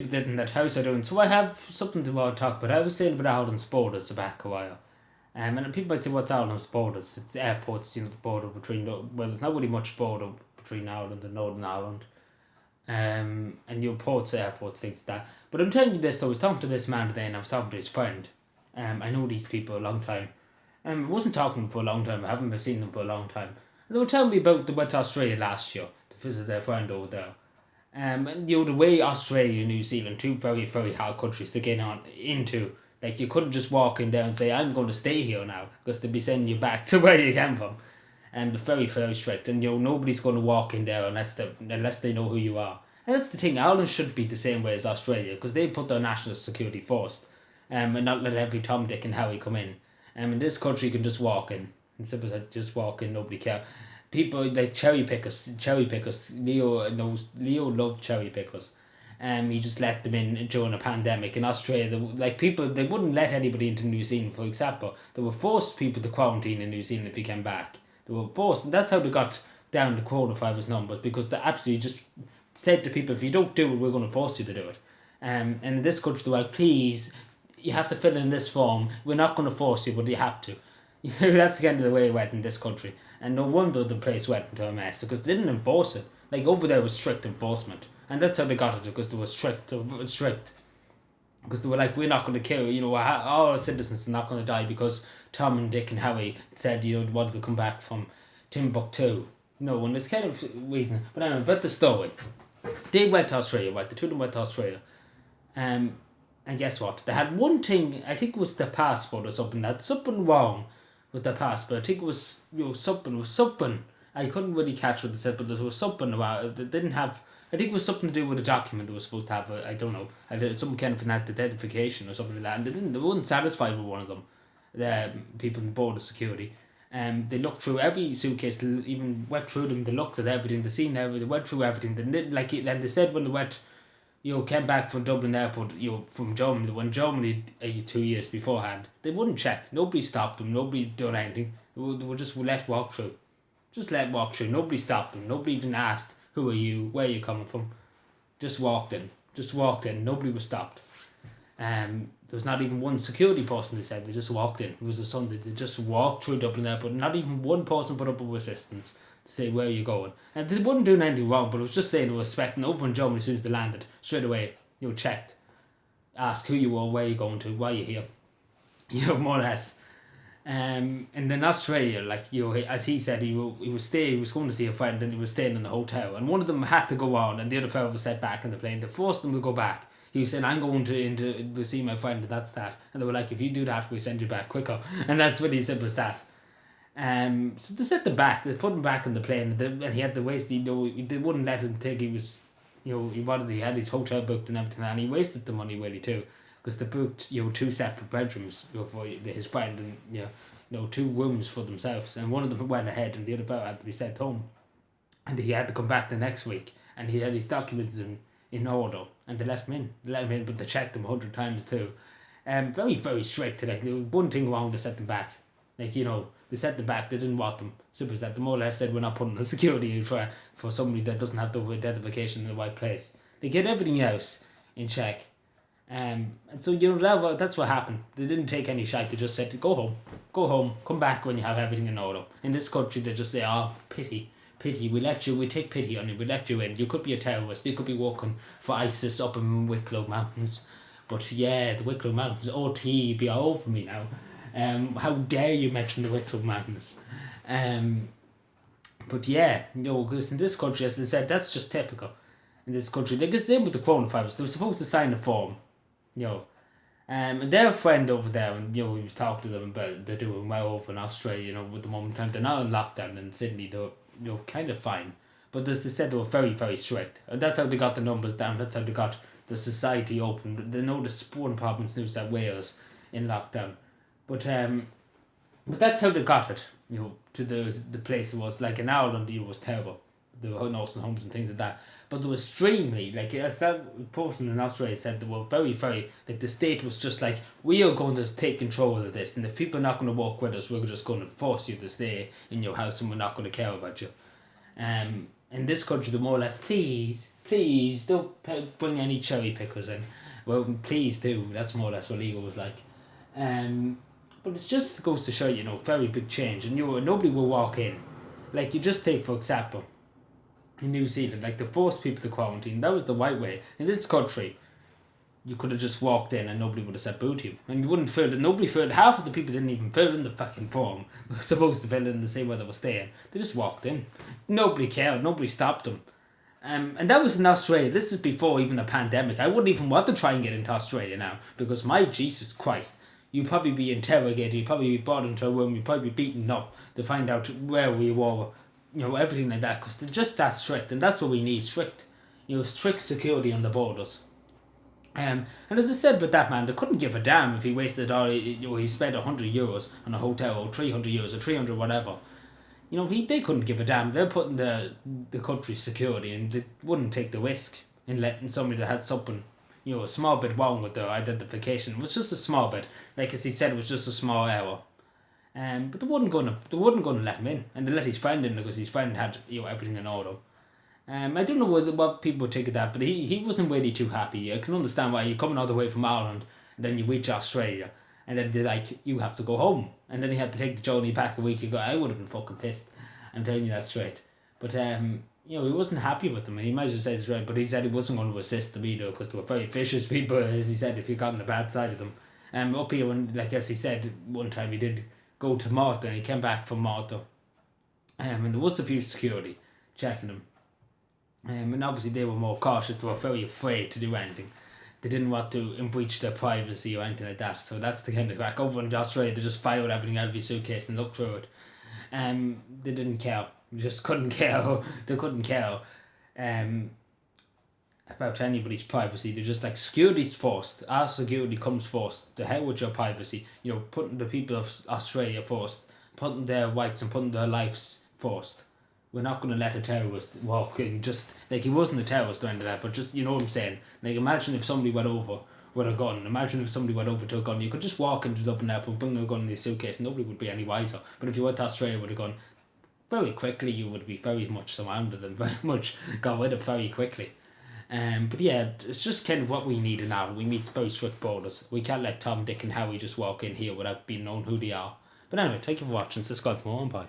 did in that house are doing. So I have something to talk about. I was saying about Ireland's borders back a while. And people might say, what's Ireland's borders? It's airports, the border between, well, there's not really much border between Ireland and Northern Ireland. And your ports, airports, things like that. But I'm telling you this, though, I was talking to this man today and I was talking to his friend. I know these people a long time. I wasn't talking to them for a long time, I haven't been seeing them for a long time. And they were telling me about they went to Australia last year to visit their friend over there. And the way Australia and New Zealand, two very, very hard countries to get on into, like you couldn't just walk in there and say, I'm going to stay here now, because they'd be sending you back to where you came from. And they're very, very strict, and nobody's going to walk in there unless they know who you are. And that's the thing, Ireland should be the same way as Australia, because they put their national security first, and not let every Tom, Dick and Harry come in. In this country you can just walk in, and simple as just walk in, nobody care. People like cherry pickers. Leo loved cherry pickers. He just let them in during a pandemic in Australia. They wouldn't let anybody into New Zealand, for example. They would force people to quarantine in New Zealand if you came back. They were forced, and that's how they got down the coronavirus numbers, because they absolutely just said to people, if you don't do it, we're going to force you to do it. And in this country, they're like, please, you have to fill in this form. We're not going to force you, but you have to. That's kind of the way it went in this country. And no wonder the place went into a mess, because they didn't enforce it. Like, over there was strict enforcement. And that's how they got it, because they were strict. Because they were like, we're not going to kill, all our citizens are not going to die because Tom and Dick and Harry said, wanted to come back from Timbuktu. And it's kind of reason. But anyway, about the story. They went to Australia, right? The two of them went to Australia. And guess what? They had one thing, I think it was their passport or something, that's something wrong with their passport. I think it was, something. I couldn't really catch what they said, but there was something about it. They didn't have, I think it was something to do with a document they were supposed to have, I don't know, some kind of an identification or something like that, and they weren't satisfied with one of them, the people in border security. They looked through every suitcase, they even went through them, they looked at everything, they seen everything, they went through everything, and they said when they went, came back from Dublin Airport, from Germany, when Germany 2 years beforehand, they wouldn't check, nobody stopped them, nobody done anything, they were just let walk through. Just let walk through. Nobody stopped them. Nobody even asked, who are you? Where are you coming from? Just walked in. Nobody was stopped. There was not even one security person, they said. They just walked in. It was a Sunday. They just walked through Dublin Airport. Not even one person put up a resistance to say, where are you going? And they wouldn't do anything wrong, but it was just saying they were expecting over in Germany as soon as they landed. Straight away, checked. Ask who you are, where are you going to, why are you here? More or less. And in Australia, as he said, he was going to see a friend, and he was staying in the hotel, and one of them had to go on, and the other fellow was set back in the plane. They forced them to go back. He was saying, I'm going to see my friend, and that's that. And they were like, if you do that, we'll send you back quicker. And that's what he said was that. So they set them back. They put him back in the plane, and he had to waste. They wouldn't let him take. He was, he had his hotel booked and everything, and he wasted the money really too. Because they booked, two separate bedrooms for his friend, and 2 rooms for themselves, and one of them went ahead and the other fellow had to be sent home, and he had to come back the next week, and he had his documents in order, and they let him in, but they checked him 100 times too. Very, very strict. There was one thing wrong, they set them back. They set them back, they didn't want them. Super that they more or less said, we're not putting a security for somebody that doesn't have the identification in the right place. They get everything else in check. And so that's what happened. They didn't take any shite. They just said, go home, come back when you have everything in order. In this country, they just say, oh, pity, we take pity on you, we let you in. You could be a terrorist, you could be working for ISIS up in Wicklow Mountains, but the Wicklow Mountains, OT be all over me now. How dare you mention the Wicklow Mountains? Because in this country, as I said, that's just typical. In this country, they get same with the coronavirus. They were supposed to sign a form. And their friend over there, and he was talking to them about they're doing well over in Australia, with the moment time they're not in lockdown in Sydney, they're kind of fine. But as they said, they were very, very strict. And that's how they got the numbers down, that's how they got the society open. They know the one province, New South Wales, in lockdown. But that's how they got it, to the place it was. Like in Ireland, it was terrible. There were nursing homes and things like that. But they were extremely, as that person in Australia said, they were very, very, the state was just like, we are going to take control of this, and if people are not going to work with us, we're just going to force you to stay in your house, and we're not going to care about you. in this country, they're more or less, please, don't bring any cherry pickers in. Well, please do. That's more or less what legal was like. But it just goes to show, very big change. And nobody will walk in. Like, you just take, for example, in New Zealand, like, they forced people to quarantine. That was the right way. In this country, you could have just walked in and nobody would have said boo to you. And you wouldn't fill it. Nobody filled. Half of the people didn't even fill in the fucking form. They were supposed to fill in to say where they were staying. They just walked in. Nobody cared. Nobody stopped them. And that was in Australia. This is before even the pandemic. I wouldn't even want to try and get into Australia now. Because my Jesus Christ, you'd probably be interrogated. You'd probably be brought into a room. You'd probably be beaten up to find out where we were. Everything like that. Because they're just that strict. And that's what we need. Strict security on the borders. And as I said with that man, they couldn't give a damn if he wasted all, he spent €100 on a hotel or €300 or 300 whatever. They couldn't give a damn. They're putting the country's security, and they wouldn't take the risk in letting somebody that had something, a small bit wrong with their identification. It was just a small bit. Like as he said, it was just a small error. But they weren't gonna let him in, and they let his friend in because his friend had everything in order. I don't know what people would take of that, but he wasn't really too happy. I can understand why you're coming all the way from Ireland and then you reach Australia and then they're like, you have to go home. And then he had to take the journey back a week ago. I would have been fucking pissed. I'm telling you that straight. But, he wasn't happy with them. He might have said it's right, but he said he wasn't going to assist them either because they were very vicious people, as he said, if you got on the bad side of them. Up here, when, like as he said, one time he did go to Malta and he came back from Malta. And there was a few security checking him. And obviously they were more cautious. They were very afraid to do anything. They didn't want to breach their privacy or anything like that. So that's the kind of crack. Over in Australia, they just fired everything out of your suitcase and looked through it. They didn't care. They just couldn't care. They couldn't care about anybody's privacy. They're just like, security's first. Our security comes first. The hell with your privacy. Putting the people of Australia first. Putting their rights and putting their lives first. We're not going to let a terrorist walk in, just, like, he wasn't a terrorist or anything like that, but just, you know what I'm saying? Like, imagine if somebody went over with a gun, imagine if somebody went over to a gun, you could just walk into Dublin Airport, bring a gun in your suitcase, and nobody would be any wiser. But if you went to Australia with a gun, very quickly you would be very much surrounded and very much got rid of very quickly. But yeah, it's just kind of what we need now. We need very strict borders. We can't let Tom, Dick and Harry just walk in here without being known who they are. But anyway, thank you for watching. Subscribe for more and bye.